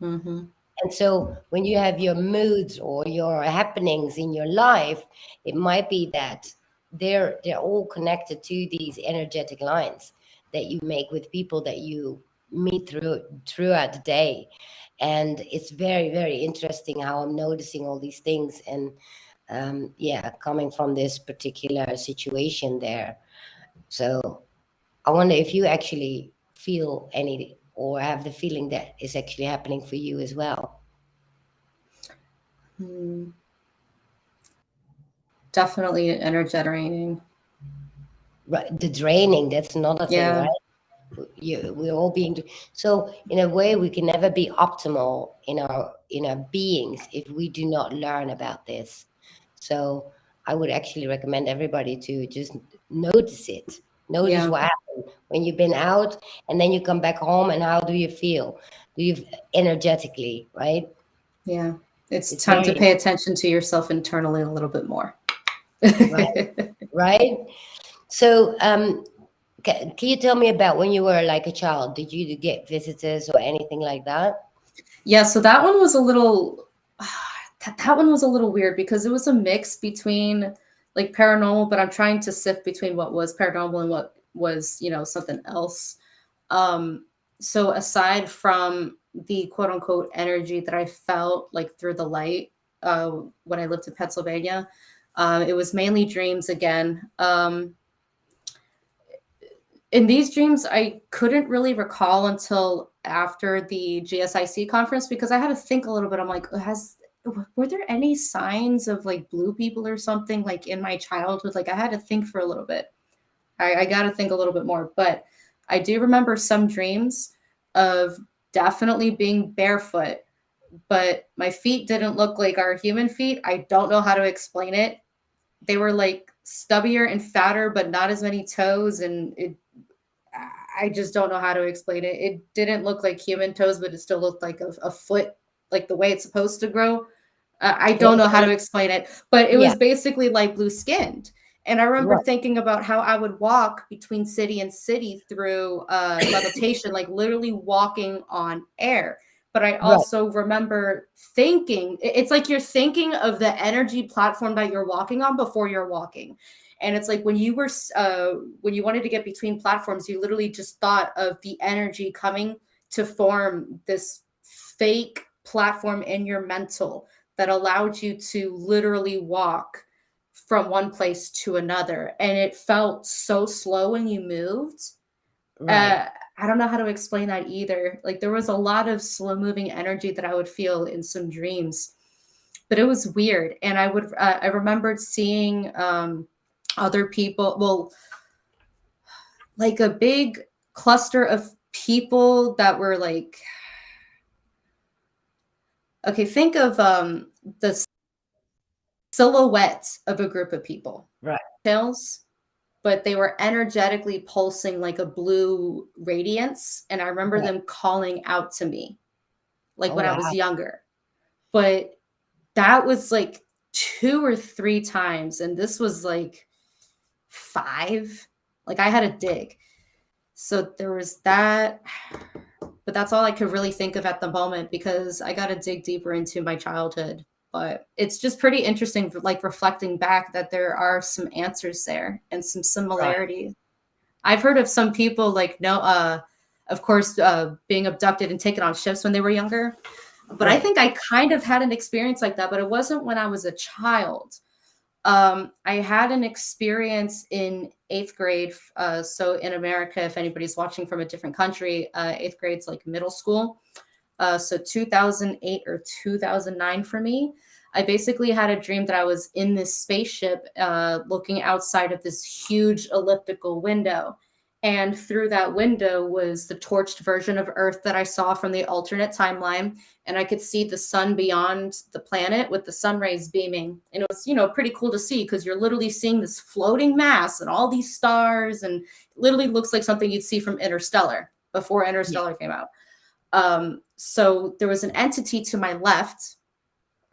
Mm-hmm. And so when you have your moods or your happenings in your life, it might be that they're all connected to these energetic lines that you make with people that you meet throughout the day. And it's very, very interesting how I'm noticing all these things. And yeah, coming from this particular situation there. So I wonder if you actually feel any, or have the feeling that is actually happening for you as well. Mm, definitely energetic. Right, the draining, that's another thing, Yeah. right? We're all being, so in a way we can never be optimal in our beings if we do not learn about this. So I would actually recommend everybody to just notice it. Notice Yeah. what happened when you've been out, and then you come back home, and how do you feel? Do you energetically, right? Yeah. It's It's time to very pay attention to yourself internally a little bit more. right, right. So, can you tell me about when you were like a child? Did you get visitors or anything like that? Yeah, so that one was a little that one was a little weird because it was a mix between like paranormal, but I'm trying to sift between what was paranormal and what was, something else. Um, so aside from the quote unquote energy that I felt like through the light when I lived in Pennsylvania, it was mainly dreams again. In these dreams, I couldn't really recall until after the GSIC conference because I had to think a little bit. I'm like, were there any signs of like blue people or something like in my childhood? Like I had to think for a little bit. I got to think a little bit more, but I do remember some dreams of definitely being barefoot, but my feet didn't look like our human feet. I don't know how to explain it. They were like stubbier and fatter, but not as many toes, and I just don't know how to explain it. It didn't look like human toes, but it still looked like a foot, like the way it's supposed to grow. I don't know how Okay. to explain it, but it Yeah. was basically light blue skinned. And I remember Right. thinking about how I would walk between city and city through levitation, like literally walking on air. But I Right. also remember thinking, it's like you're thinking of the energy platform that you're walking on before you're walking. And it's like when you wanted to get between platforms, you literally just thought of the energy coming to form this fake platform in your mental that allowed you to literally walk from one place to another. And it felt so slow when you moved. Right. Uh, I don't know how to explain that either. Like there was a lot of slow moving energy that I would feel in some dreams, but it was weird. And I remembered seeing other people, well, like a big cluster of people that were like, okay, think of the silhouette of a group of people. Right. Tails, but they were energetically pulsing like a blue radiance. And I remember Right. them calling out to me, like Oh when I was wow. younger. But that was like 2 or 3 times. And this was like 5. Like I had to dig. So there was that. But that's all I could really think of at the moment because I got to dig deeper into my childhood. But it's just pretty interesting, like reflecting back, that there are some answers there and some Right. similarity. I've heard of some people like no, of course, being abducted and taken on ships when they were younger. But I Right. think I kind of had an experience like that, but it wasn't when I was a child. I had an experience in 8th grade. So in America, if anybody's watching from a different country, 8th grade's like middle school. So 2008 or 2009 for me. I basically had a dream that I was in this spaceship looking outside of this huge elliptical window. And through that window was the torched version of Earth that I saw from the alternate timeline. And I could see the sun beyond the planet with the sun rays beaming. And it was, pretty cool to see because you're literally seeing this floating mass and all these stars, and literally looks like something you'd see from Interstellar before Yeah. Interstellar came out. So there was an entity to my left.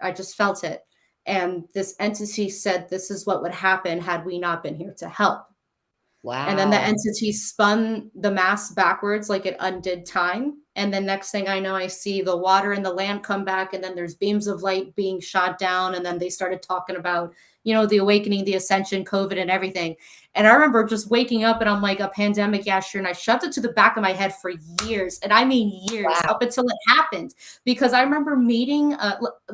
I just felt it. And this entity said, this is what would happen had we not been here to help. And then the Wow. entity spun the mass backwards like it undid time. And then next thing I know, I see the water and the land come back, and then there's beams of light being shot down. And then they started talking about, the awakening, the ascension, COVID, and everything. And I remember just waking up and I'm like, a pandemic, yeah, sure. And I shoved it to the back of my head for years. And I mean years, Wow. up until it happened. Because I remember meeting,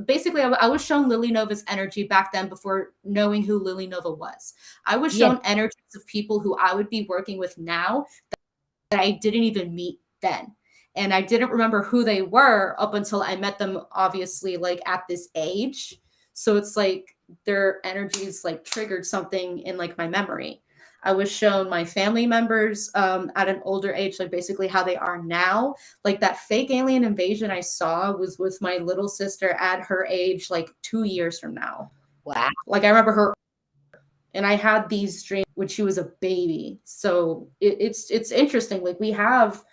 basically, I was shown Lily Nova's energy back then before knowing who Lily Nova was. I was Yeah. shown energies of people who I would be working with now that I didn't even meet then. And I didn't remember who they were up until I met them, obviously, like at this age. So it's like their energies like triggered something in like my memory. I was shown my family members at an older age, like basically how they are now. Like that fake alien invasion I saw was with my little sister at her age, like 2 years from now. Wow. Like I remember her and I had these dreams when she was a baby. So it's interesting. Like we have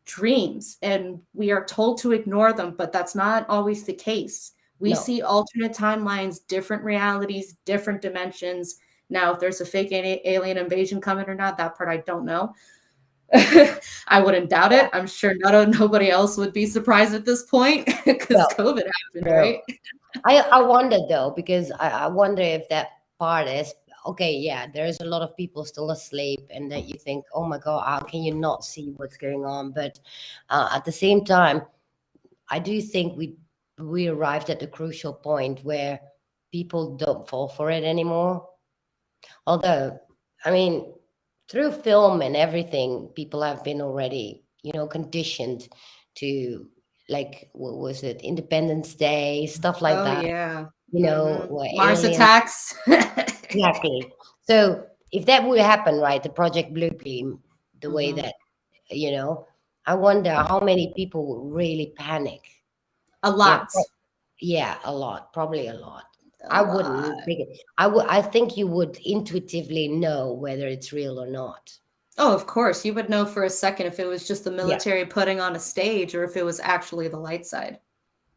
dreams and we are told to ignore them, but that's not always the case. We No. see alternate timelines, different realities, different dimensions. Now, if there's a fake alien invasion coming or not, that part I don't know. I wouldn't doubt it. I'm sure nobody else would be surprised at this point because No. COVID happened, right? No. I wonder though, because I wonder if that part is okay. Yeah, there's a lot of people still asleep, and that you think, oh my God, how can you not see what's going on? But at the same time, I do think we arrived at the crucial point where people don't fall for it anymore. Although, I mean, through film and everything, people have been already, conditioned to, like, what was it, Independence Day, stuff like Oh that, yeah. Hmm. where Mars aliens, attacks. exactly. So if that would happen, right, the Project Bluebeam, the way Hmm. that, you know, I wonder how many people would really panic. A Yeah, lot. yeah, a lot, probably a lot. A I wouldn't lot. think it. I think you would intuitively know whether it's real or not. Oh, of course. You would know for a second if it was just the Yeah, military putting on a stage or if it was actually the light side.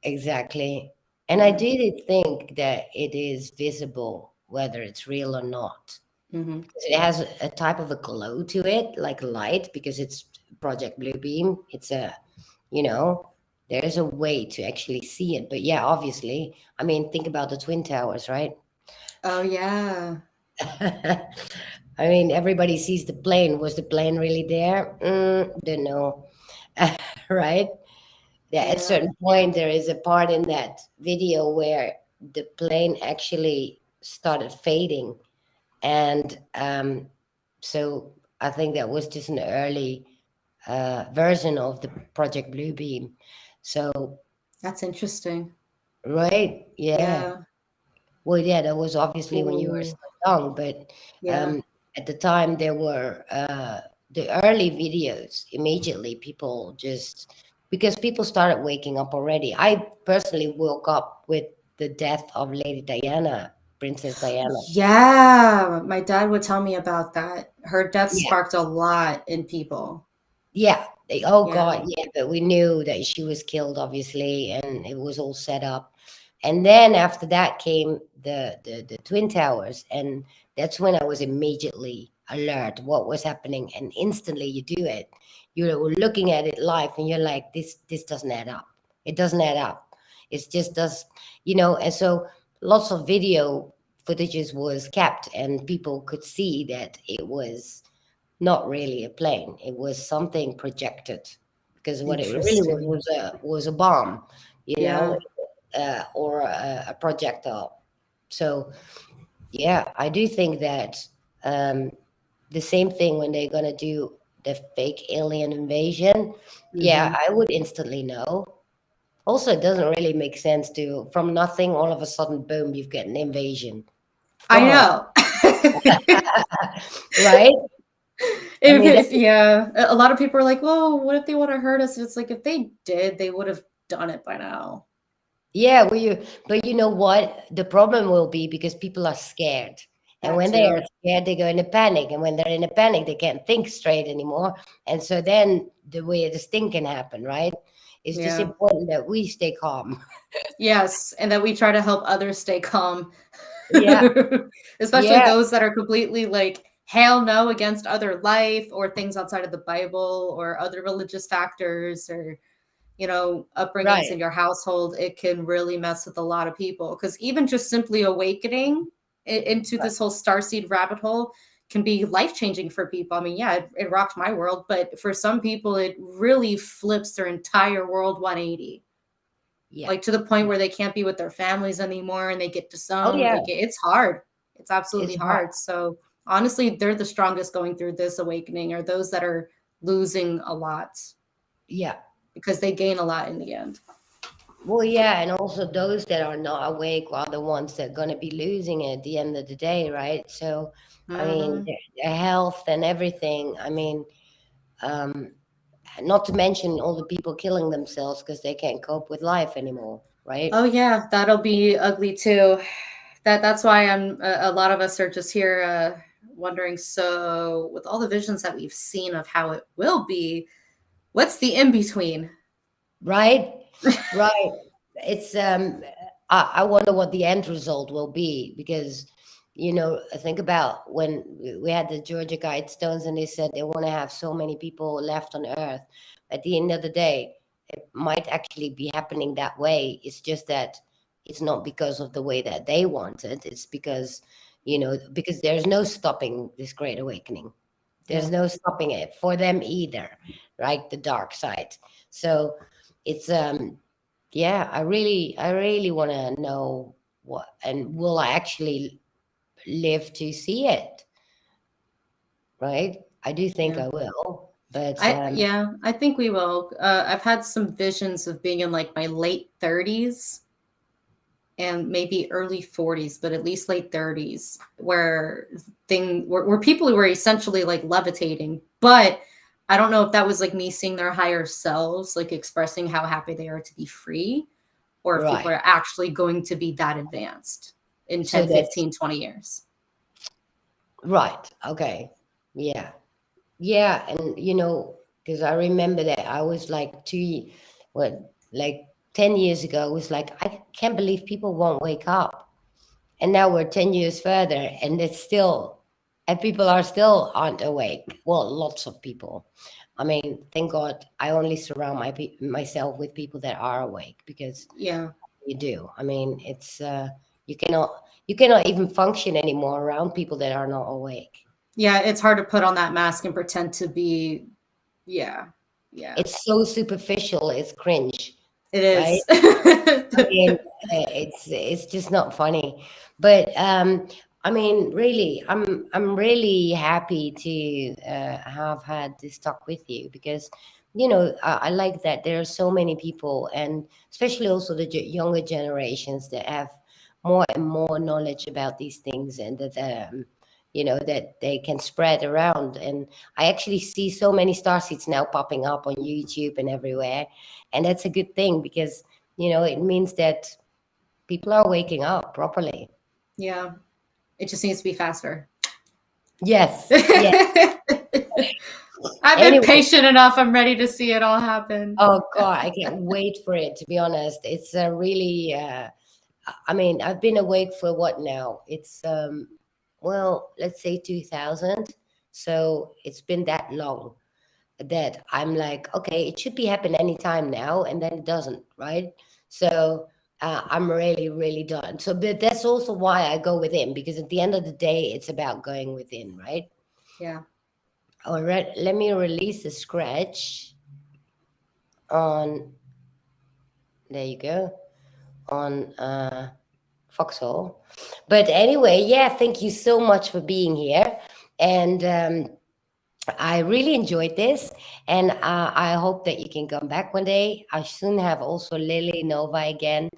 exactly. And I Yeah. did think that it is visible whether it's real or not. Hmm. Because it has a type of a glow to it, like light, because it's Project Bluebeam. It's you know, there's a way to actually see it. But yeah, obviously, I mean, think about the Twin Towers, right? Oh, yeah. I mean, everybody sees the plane. Was the plane really there? Don't know. Right? Yeah, at a Yeah. certain point, there is a part in that video where the plane actually started fading. And so I think that was just an early version of the Project Bluebeam. So, That's interesting. right? Yeah. Yeah. Well, yeah, that was obviously when you were Ooh. still young, but Yeah. um, at the time there were the early videos. Immediately, people just because people started waking up already. I personally woke up with the death of Lady Diana, Princess Diana. Yeah. My dad would tell me about that. Her death Yeah, sparked a lot in people. yeah. Oh Yeah. God, yeah. But we knew that she was killed, obviously, and it was all set up. And then after that came the Twin Towers, and that's when I was immediately alert what was happening, and instantly you do it. You're looking at it live, and you're like, this doesn't add up. It doesn't add up. It just does, And so lots of video footages was kept, and people could see that it was not really a plane. It was something projected, because what it really was Interesting. was a bomb, you know, Yeah. or a projectile. So yeah, I do think that um, the same thing when they're gonna do the fake alien invasion. Yeah, Hmm. I would instantly know. Also, it doesn't really make sense to from nothing all of a sudden, boom, you've got an invasion. I Come on, know. right? I mean, If yeah, a lot of people are like, "Well, what if they want to hurt us?" It's like if they did, they would have done it by now. yeah, but you know what? The problem will be because people are scared. And That when they are too. scared, they go into panic. And when they're in a panic, they can't think straight anymore. And so then the way this thing can happen, right? It's just Yeah. important that we stay calm. Yes, and that we try to help others stay calm. Yeah, Especially yeah, those that are completely like hell no against other life or things outside of the Bible or other religious factors or upbringings right, in your household. It can really mess with a lot of people because even just simply awakening into right. this whole starseed rabbit hole can be life changing for people. I mean, yeah, it rocked my world, but for some people, it really flips their entire world 180, Yeah. like to the point where they can't be with their families anymore and they get Oh, disowned. yeah. Like it's hard. It's absolutely It's hard. hard. So honestly, they're the strongest going through this awakening, or those that are losing a lot Yeah. because they gain a lot in the end. Well, yeah. And also those that are not awake are the ones that are going to be losing it at the end of the day, right? So, I mean, Hmm. their health and everything. I mean, um, not to mention all the people killing themselves because they can't cope with life anymore, right? Oh yeah, that'll be ugly too. That's why a lot of us are just here wondering. So, with all the visions that we've seen of how it will be, what's the in between? Right, right. It's I wonder what the end result will be, because think about when we had the Georgia Guidestones and they said they want to have so many people left on Earth. At the end of the day, it might actually be happening that way. It's just that it's not because of the way that they want it. It's because there's no stopping this great awakening. There's Yeah. no stopping it for them either, right? The dark side. So it's yeah, I really want to know what, and will I actually live to see it, right? I do think Yeah. I will, but I think we will. I've had some visions of being in like my late 30s and maybe early 40s, but at least late 30s, where people were essentially like levitating. But I don't know if that was like me seeing their higher selves, like expressing how happy they are to be free, or if people right. are actually going to be that advanced in So 10, that's 15, 20 years. right. Okay. Yeah. Yeah, and because I remember that I was like what, like 10 years ago, I was like, I can't believe people won't wake up. And now we're 10 years further, and people are still aren't awake. Well, lots of people. I mean, thank God I only surround myself with people that are awake, because Yeah. you do. I mean, it's you cannot even function anymore around people that are not awake. Yeah, it's hard to put on that mask and pretend to be. Yeah. Yeah. It's so superficial, it's cringe, It right? is. I mean, it's just not funny. But I mean, really, I'm really happy to have had this talk with you, because I like that there are so many people, and especially also the younger generations that have more and more knowledge about these things, and that they can spread around. And I actually see so many starseeds now popping up on YouTube and everywhere, and that's a good thing, because it means that people are waking up properly. Yeah. It just needs to be faster. Yes, yes. I've been Anyway, patient enough. I'm ready to see it all happen. oh God, I can't wait for it, to be honest. It's a really, I mean, I've been awake for what now? It's, well, let's say 2000. So it's been that long that I'm like, okay, it should be happen anytime now, and then it doesn't, right? So I'm really, really done. So that's also why I go within, because at the end of the day, it's about going within, right? Yeah. All right, let me release the scratch on, there you go, on Foxhole. But anyway, yeah, thank you so much for being here. And I really enjoyed this, and I hope that you can come back one day. I soon have also Lily Nova again,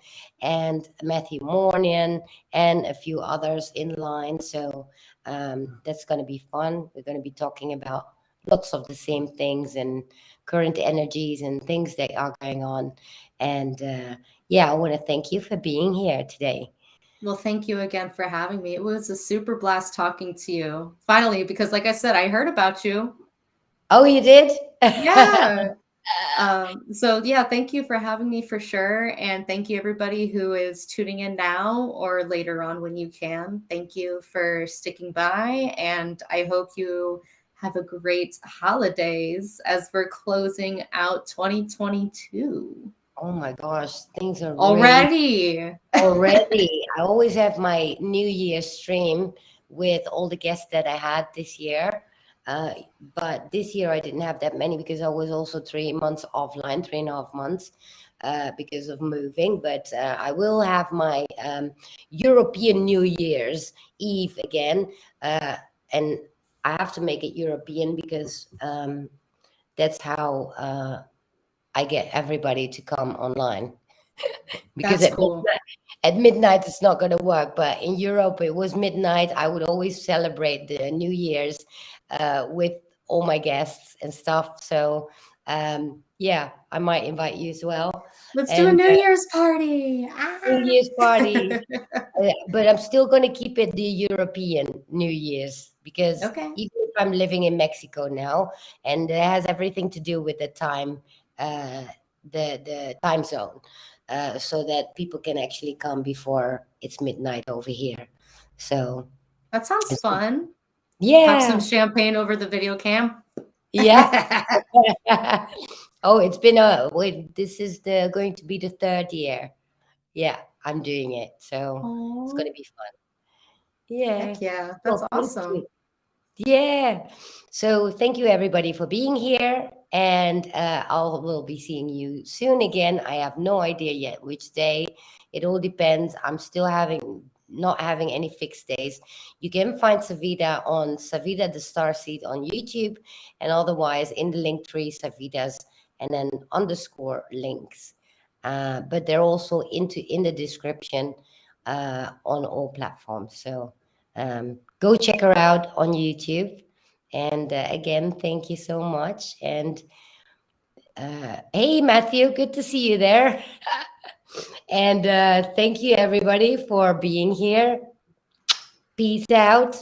and Matthew Mornian, and a few others in line. So that's going to be fun. We're going to be talking about lots of the same things, and current energies and things that are going on. And yeah, I want to thank you for being here today. Well, thank you again for having me. It was a super blast talking to you. Finally, because like I said, I heard about you. Oh, you did? Yeah. So yeah, thank you for having me for sure. And thank you everybody who is tuning in now or later on when you can. Thank you for sticking by. And I hope you have a great holidays as we're closing out 2022. Oh my gosh, things are really Already. already. I always have my New Year stream with all the guests that I had this year. Uh, but this year I didn't have that many, because I was also 3 months offline, 3.5 months, because of moving. But I will have my European New Year's Eve again. And I have to make it European, because that's how I get everybody to come online. Because That's cool. at midnight it's not going to work, but in Europe it was midnight. I would always celebrate the New Year's with all my guests and stuff. So yeah, I might invite you as well. Let's do a And New Year's party. New Ah. Year's party. But I'm still going to keep it the European New Year's because Okay. even if I'm living in Mexico now, and it has everything to do with the time, uh, the time zone, so that people can actually come before it's midnight over here. So That sounds it's, fun. Have some yeah, champagne over the video cam. yeah. Oh, it's been a wait. This is the going to be the third year. Yeah, I'm doing it, so it's going to Oh, be fun. Yeah. heck yeah. That's Well, thank you. awesome. Yeah. So thank you everybody for being here, and I'll will be seeing you soon again. I have no idea yet which day. It all depends. I'm still having not having any fixed days. You can find Savita on Savita the Starseed on YouTube, and otherwise in the link tree Savitas and then underscore links. But they're also into in the description on all platforms. So go check her out on YouTube. And again, thank you so much. And hey, Matthew, good to see you there. And thank you, everybody, for being here. Peace out.